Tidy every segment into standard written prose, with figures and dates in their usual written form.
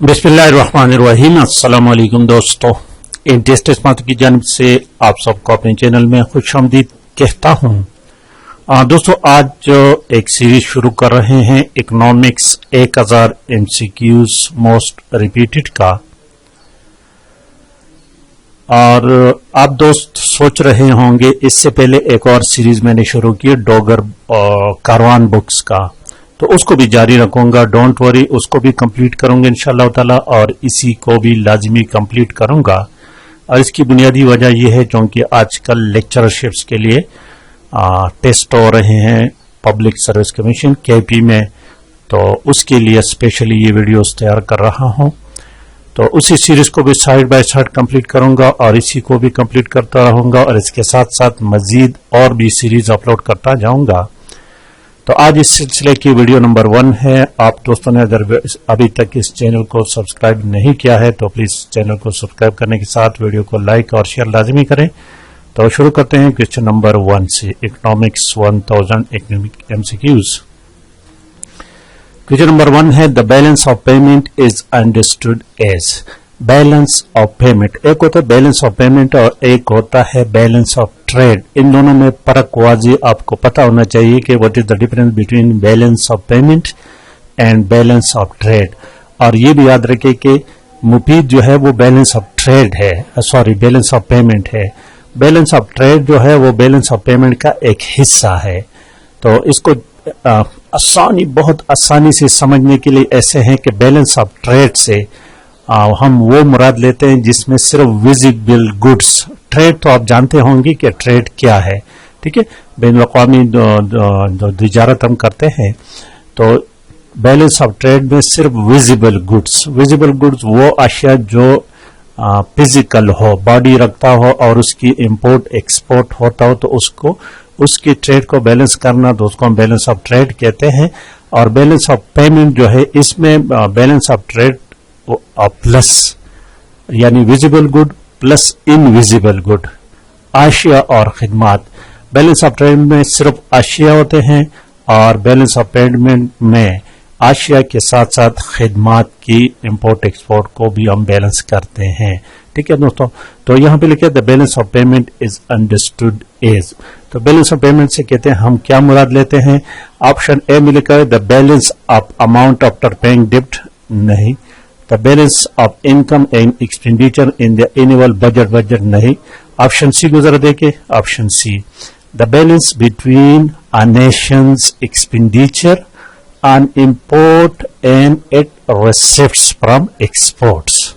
बिस्मिल्लाहिर्रहमानिर्रहीम। अस्सलाम वालेकुम दोस्तों, टेस्ट स्मार्ट की जानिब से आप सबको अपने चैनल में खुशामदीद कहता हूं। दोस्तों, आज एक सीरीज शुरू कर रहे हैं इकोनॉमिक्स 1000 MCQs मोस्ट रिपीटेड का। और आप दोस्त सोच रहे होंगे इससे पहले एक और सीरीज मैंने शुरू की डॉगर कारवान बुक्स का, तो उसको भी जारी रखूंगा। डोंट वरी, उसको भी कंप्लीट करूंगा इंशाअल्लाह ताला, और इसी को भी लाजमी कंप्लीट करूंगा। और इसकी बुनियादी वजह यह है क्योंकि आजकल लेक्चरशिप्स के लिए टेस्ट हो रहे हैं पब्लिक सर्विस कमीशन KP में, तो उसके लिए स्पेशली ये वीडियोस तैयार कर रहा हूं। तो उसी सीरीज को भी साइड बाय साइड कंप्लीट करूंगा और इसी को भी कंप्लीट करता रहूंगा, और इसके साथ साथ मजीद और भी सीरीज अपलोड करता जाऊंगा। तो आज इस सिलसिले की वीडियो नंबर 1 है। आप दोस्तों ने अगर अभी तक इस चैनल को सब्सक्राइब नहीं किया है तो प्लीज चैनल को सब्सक्राइब करने के साथ वीडियो को लाइक और शेयर लाजमी करें। तो शुरू करते हैं क्वेश्चन नंबर 1 से, इकोनॉमिक्स 1000 MCQs। क्वेश्चन नंबर 1 है, the balance of payment is understood as. Balance of payment, एक होता है बैलेंस ऑफ पेमेंट और एक होता है बैलेंस ऑफ ट्रेड। इन दोनों में फर्क वाजी आपको पता होना चाहिए कि what is the difference between balance of payment and balance of trade. और ये भी याद रखें कि मुफीद जो है वो बैलेंस ऑफ ट्रेड है, सॉरी बैलेंस ऑफ पेमेंट है। बैलेंस ऑफ ट्रेड जो है वो बैलेंस ऑफ पेमेंट का एक हिस्सा है। तो इसको बहुत आसानी से समझने के लिए ऐसे हैं कि बैलेंस ऑफ ट्रेड से हम वो मुराद लेते हैं जिसमें सिर्फ विजिबल गुड्स, ट्रेड तो आप जानते होंगे कि ट्रेड क्या है, ठीक है, बैनुल अक़वामी तिजारत हम करते हैं। तो बैलेंस ऑफ ट्रेड में सिर्फ विजिबल गुड्स वो अशिया जो फिजिकल हो, बॉडी रखता हो और उसकी इंपोर्ट एक्सपोर्ट होता हो, तो उसको उसकी ट्रेड को बैलेंस करना, तो उसको हम बैलेंस ऑफ ट्रेड कहते हैं। और बैलेंस ऑफ पेमेंट जो है इसमें बैलेंस ऑफ ट्रेड प्लस यानी visible good plus invisible good, Asia और खिदमात। बैलेंस ऑफ ट्रेड में सिर्फ आशिया होते हैं और बैलेंस ऑफ पेमेंट में आशिया के साथ साथ खिदमात की इंपोर्ट एक्सपोर्ट को भी हम बैलेंस करते हैं, ठीक है दोस्तों। तो यहां पे लिखे the balance of payment is understood as. तो बैलेंस ऑफ पेमेंट से कहते हैं हम क्या मुराद लेते हैं। ऑप्शन ए में लिखा है the balance of amount after paying डेब्ट, नहीं। The balance of income and expenditure in the annual budget, नहीं। ऑप्शन सी को जरा देखे, option see the balance between a Nations expenditure on import and it receives from exports,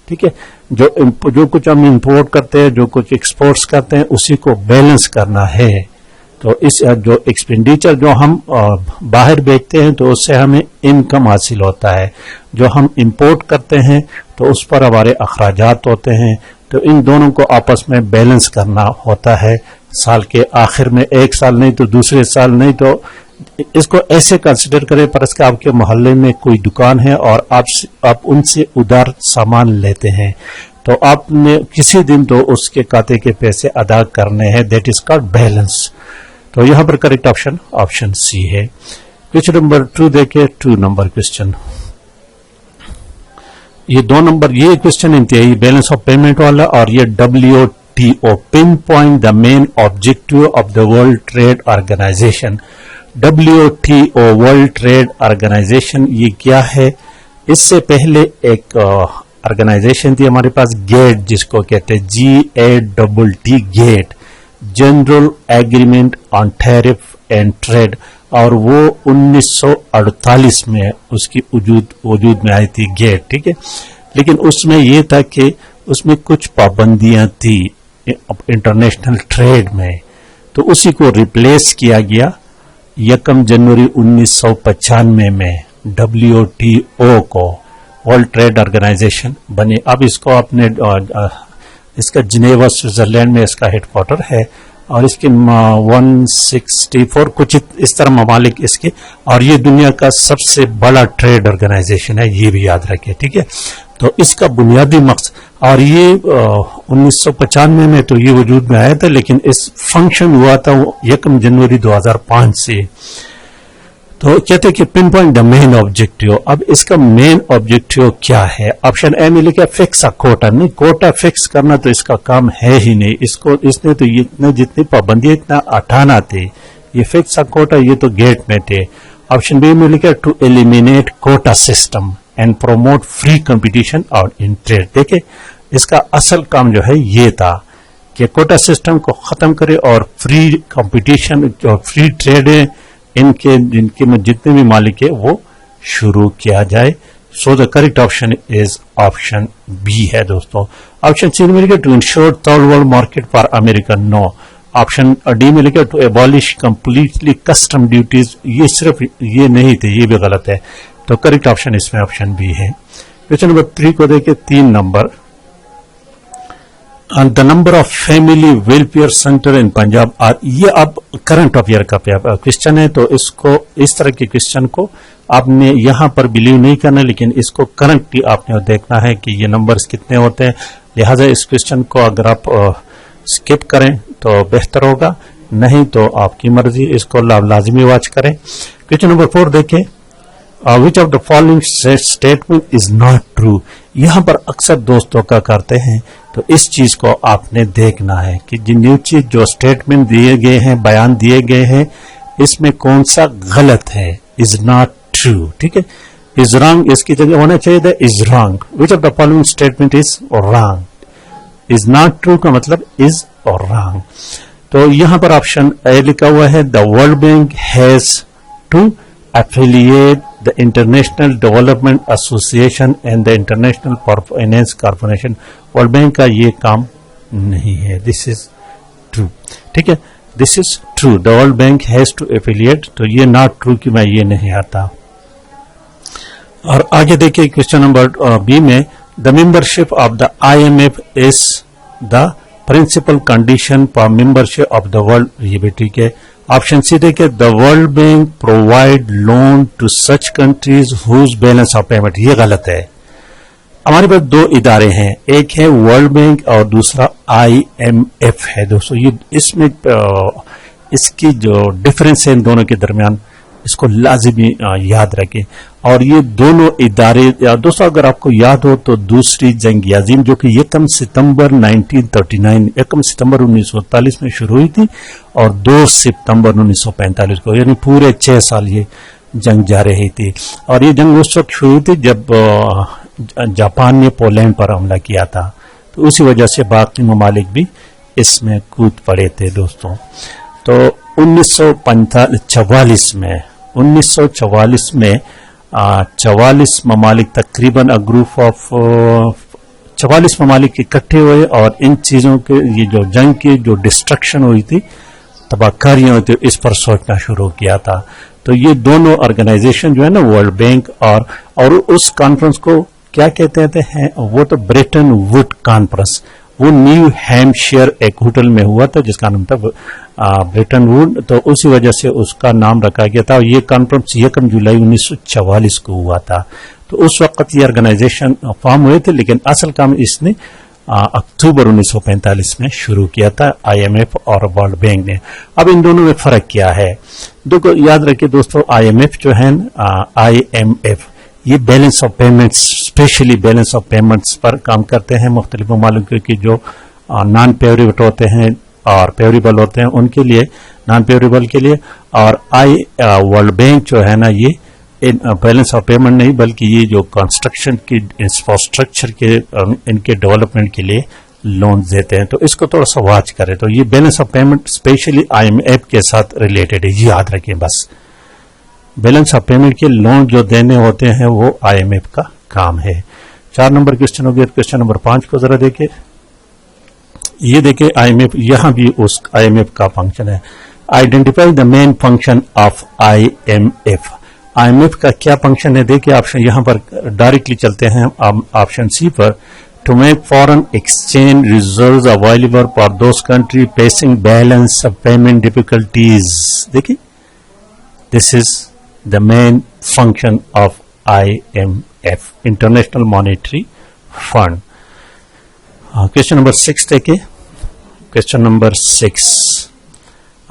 ठीक है। जो कुछ हम इंपोर्ट करते हैं, जो कुछ एक्सपोर्ट्स करते हैं, उसी को बैलेंस करना है। तो इस जो एक्सपेंडिचर जो हम बाहर बेचते हैं तो उससे हमें इनकम हासिल होता है, जो हम इंपोर्ट करते हैं तो उस पर हमारे अखराजात होते हैं। तो इन दोनों को आपस में बैलेंस करना होता है साल के आखिर में, एक साल नहीं तो दूसरे साल नहीं। तो इसको ऐसे कंसिडर करें, पर इसका आपके मोहल्ले में कोई दुकान है और आप उनसे उधार सामान लेते हैं, तो आपने किसी दिन तो उसके खाते के पैसे अदा करने हैं, दैट इज कॉल्ड बैलेंस। तो यहां पर करेक्ट ऑप्शन ऑप्शन सी है। क्वेश्चन नंबर 2 देखे, 2 नंबर क्वेश्चन। ये 2 नंबर, ये क्वेश्चन इंतहाई बैलेंस ऑफ पेमेंट वाला, और ये WTO, pin point the main objective of the world trade organisation. WTO world trade organisation ये क्या है। इससे पहले एक ऑर्गेनाइजेशन थी हमारे पास, गेट जिसको कहते हैं, GATT, GATT, general agreement on tariff and trade, और वो 1948 में उसकी वजूद में आई थी गेट, ठीक है। लेकिन उसमें यह था कि उसमें कुछ पाबंदियां थी इंटरनेशनल ट्रेड में, तो उसी को रिप्लेस किया गया 1 जनवरी 1995 में WTO को वर्ल्ड ट्रेड ऑर्गेनाइजेशन बने। अब इसको अपने इसका जिनेवा स्विट्जरलैंड में इसका हेडक्वार्टर है, और इसके 164 कुछ इस तरह ममालिक इसके, और ये दुनिया का सबसे बड़ा ट्रेड ऑर्गेनाइजेशन है, ये भी याद रखें, ठीक है। तो इसका बुनियादी मकसद, और ये 1995 में तो ये वजूद में आया था, लेकिन इस फंक्शन हुआ था 1 जनवरी 2005 से। तो कहते हैं कि pin point the main objective. अब इसका मेन ऑब्जेक्टिव क्या है? ऑप्शन ए में लिखा फिक्स अ कोटा। नहीं, कोटा फिक्स करना तो इसका काम है ही नहीं। इसने तो इतने जितनी पाबंदी इतना हटाना थे, ये फिक्स अ कोटा ये तो गेट में थे। ऑप्शन बी में लिखा to eliminate quota system and promote free competition और इन ट्रेड। देखे, इसका असल काम जो है ये था कि कोटा सिस्टम को खत्म करे और फ्री कंपटीशन और फ्री ट्रेड इनके में जितने भी मालिक है वो शुरू किया जाए। So the correct option is option B है दोस्तों। ऑप्शन सी में लिखा to ensure third world market for America, no. Option D में लिखा to abolish completely custom duties, ये सिर्फ ये नहीं थे, ये भी गलत है। तो करेक्ट ऑप्शन इसमें ऑप्शन बी है। क्वेश्चन नंबर 3 को देखे 3 नंबर। The number of family welfare centre in Punjab are, ये अब करंट अफेयर का क्वेश्चन है, तो इसको इस तरह के क्वेश्चन को आपने यहां पर बिलीव नहीं करना, लेकिन इसको करंटली आपने देखना है कि ये नंबर्स कितने होते हैं। लिहाजा इस क्वेश्चन को अगर आप स्किप करें तो बेहतर होगा, नहीं तो आपकी मर्जी, इसको लाजमी वॉच करें। क्वेश्चन नंबर 4 देखें, which of the following statement is not true. यहां पर अक्सर दोस्त धोखा करते हैं, तो इस चीज को आपने देखना है कि जिन चीज जो स्टेटमेंट दिए गए हैं, बयान दिए गए हैं, इसमें कौन सा गलत है। इज नॉट ट्रू, ठीक है। इज रॉन्ग इसकी जगह होना चाहिए था is wrong. Which of the following statement is wrong. Is not true का मतलब इज और रॉन्ग। तो यहां पर ऑप्शन ए लिखा हुआ है the world bank has to affiliate the International Development Association and the International Finance Corporation। World bank का ये काम नहीं है, दिस इज ट्रू, ठीक है, this is true. The world bank has to affiliate, तो ये नॉट ट्रू कि मैं ये नहीं आता। और आगे देखिए क्वेश्चन नंबर बी में, the membership of the IMF is the principal condition for membership of the world, ये भी ठीक है। ऑप्शन सी देखिए, the world bank provide loan to such countries whose balance of payment, ये गलत है। हमारे पास 2 इदारे हैं, एक है वर्ल्ड बैंक और दूसरा IMF है दोस्तों। ये इसमें इसकी जो डिफरेंस है इन दोनों के दरमियान, इसको लाजिमी याद रखें। और ये दोनों इदारे दोस्तों, अगर आपको याद हो तो दूसरी जंग अजीम जो कि 1 सितंबर 1939 1 सितंबर 1939 में शुरू हुई थी और 2 सितंबर 1945 को, यानी पूरे 6 साल ये जंग जा रही थी। और ये जंग उस वक्त शुरू हुई थी जब जापान ने पोलैंड पर हमला किया था, तो उसी वजह से बाकी ममालिक भी इसमें कूद पड़े थे दोस्तों। तो 1944 में 44 ममालिक तकरीबन अ ग्रुप ऑफ 44 ममालिक इकट्ठे हुए और इन चीजों के ये जो जंग की जो डिस्ट्रक्शन हुई थी, तबाहकारियां हुई थी, इस पर सोचना शुरू किया था। तो ये दोनों ऑर्गेनाइजेशन जो है ना, वर्ल्ड बैंक और उस कॉन्फ्रेंस को क्या कहते हैं, वो तो ब्रेटन वुड कॉन्फ्रेंस, वो न्यू हैम्पशायर एक होटल में हुआ था जिसका नाम था ब्रेटन वुड, तो उसी वजह से उसका नाम रखा गया था। और ये कॉन्फ्रेंस 1 जुलाई 1944 को हुआ था। तो उस वक्त ये ऑर्गेनाइजेशन फॉर्म हुए थे, लेकिन असल काम इसने अक्टूबर 1945 में शुरू किया था, IMF और वर्ल्ड बैंक ने। अब इन दोनों में फर्क क्या है, देखो याद रखिए दोस्तों, IMF जो है IMF ये balance of payments, specially balance of payments पर काम करते हैं। मुख्तलिफ ममालिक की जो नॉन पेवरेबल होते हैं और पेवरेबल होते हैं उनके लिए, नॉन पेवरेबल के लिए। और वर्ल्ड बैंक जो है ना, ये बैलेंस ऑफ पेमेंट नहीं बल्कि ये जो कंस्ट्रक्शन की इंफ्रास्ट्रक्चर के इनके डेवलपमेंट के लिए लोन देते हैं। तो इसको थोड़ा सा वॉच करें। तो ये balance of payment specially IMF के साथ रिलेटेड है, ये याद रखें बस। बैलेंस ऑफ पेमेंट के लोन जो देने होते हैं वो IMF का काम है। 4 नंबर क्वेश्चन हो गया। क्वेश्चन नंबर 5 को जरा देखें। ये देखें IMF, यहां भी उस IMF का फंक्शन है। Identify the main function of IMF। IMF का क्या फंक्शन है, देखिए ऑप्शन यहां पर डायरेक्टली चलते हैं ऑप्शन सी पर। To make foreign exchange reserves available for those country facing balance of payment difficulties. देखिए, this is the main function of IMF, International Monetary Fund। Question number 6 देखिए। Question number 6,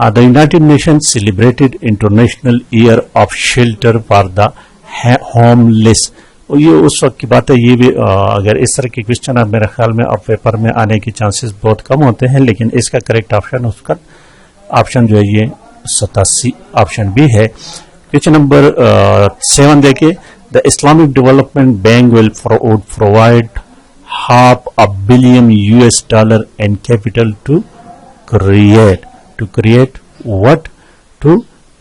The United Nations celebrated International Year of Shelter for the Homeless. یہ اس وقت کی بات ہے. یہ بھی اگر اس طرح کے کوشچن اب میرے خیال میں اب پیپر میں آنے کی چانسز بہت کم ہوتے ہیں, لیکن اس کا کریکٹ آپشن اس کا آپشن جو ہے یہ 87 آپشن بھی ہے. کوشچن نمبر 7 دیکھیے. The Islamic Development Bank will provide $500 million in capital to create what? To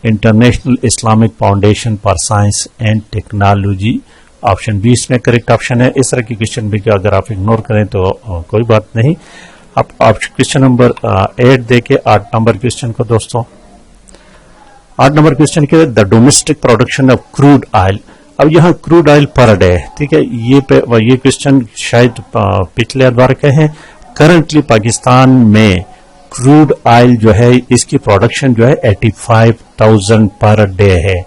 International Islamic Foundation for Science and Technology. Option 20 میں کریکٹ آپشن ہے. اس طرح کی کوشچن بھی کہ اگر آپ اگنور کریں تو کوئی بات نہیں. اب آپ کوشچن نمبر 8 دیکھیں. 8 نمبر کوشچن کو دوستوں, 8 نمبر کوشچن کے the domestic production of crude oil. اب یہاں کروڈ آئل پر ڈے, ٹھیک ہے, یہ کوشچن شاید پچھلے ادوار کے ہیں. کرنٹلی پاکستان میں کروڈ آئل جو ہے اس کی پروڈکشن جو ہے 85,000 پر ڈے ہے.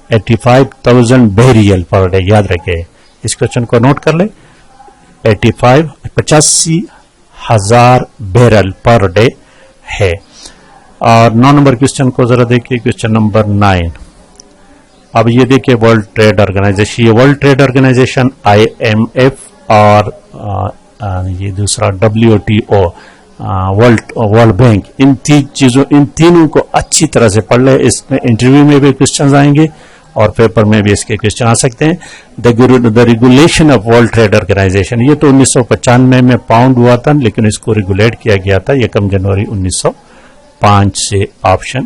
85,000 بیریل پر ڈے. یاد رکھے, اس کوشچن کو نوٹ کر لیں. 85,000 بیرل پر ڈے ہے. اور 9 نمبر کوشچن کو ذرا دیکھیے. Question number 9. اب یہ دیکھیے ورلڈ ٹریڈ آرگنائزیشن. یہ ورلڈ ٹریڈ آرگنائزیشن IMF اور یہ دوسرا WTO ورلڈ بینک, ان تینوں کو اچھی طرح سے پڑھ لیں. اس میں انٹرویو میں بھی کوشچنز آئیں گے اور پیپر میں بھی اس کے کوشچن آ سکتے ہیں. The regulation of world trade organisation, یہ تو 1995 میں پاؤنڈ ہوا تھا, لیکن اس کو ریگولیٹ کیا گیا تھا 1 جنوری 1905 سے. Option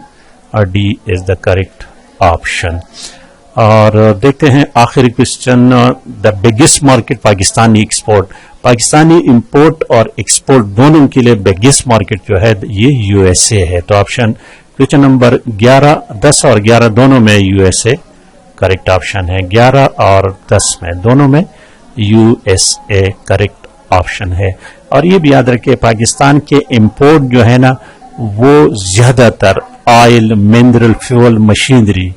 D is the correct option. اور دیکھتے ہیں آخری question. The biggest market Pakistani export. Pakistani import اور ایکسپورٹ دونوں کے لیے بگیسٹ مارکیٹ جو ہے یہ USA ہے. تو آپشن کوشچن نمبر 11, 10 اور 11 دونوں میں USA کریکٹ آپشن ہے. 11 اور 10 میں دونوں میں USA کریکٹ آپشن ہے. اور یہ بھی یاد رکھیں پاکستان کے امپورٹ جو ہے نا وہ زیادہ تر آئل, منرل فیول, مشینری,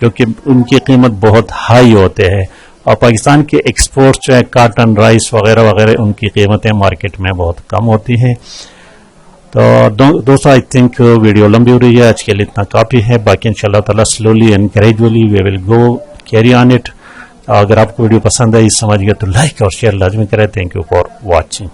جو کہ ان کی قیمت بہت ہائی ہوتے ہیں. اور پاکستان کے ایکسپورٹس جو ہے کاٹن, رائس وغیرہ وغیرہ, ان کی قیمتیں مارکیٹ میں بہت کم ہوتی ہیں. تو دوستو آئی تھنک ویڈیو لمبی ہو رہی ہے, آج کے لیے اتنا کافی ہے. باقی انشاءاللہ تعالی slowly and gradually we will go carry on it. اگر آپ کو ویڈیو پسند آئی سمجھ گئے تو لائک اور شیئر لازمی کریں. Thank you for watching.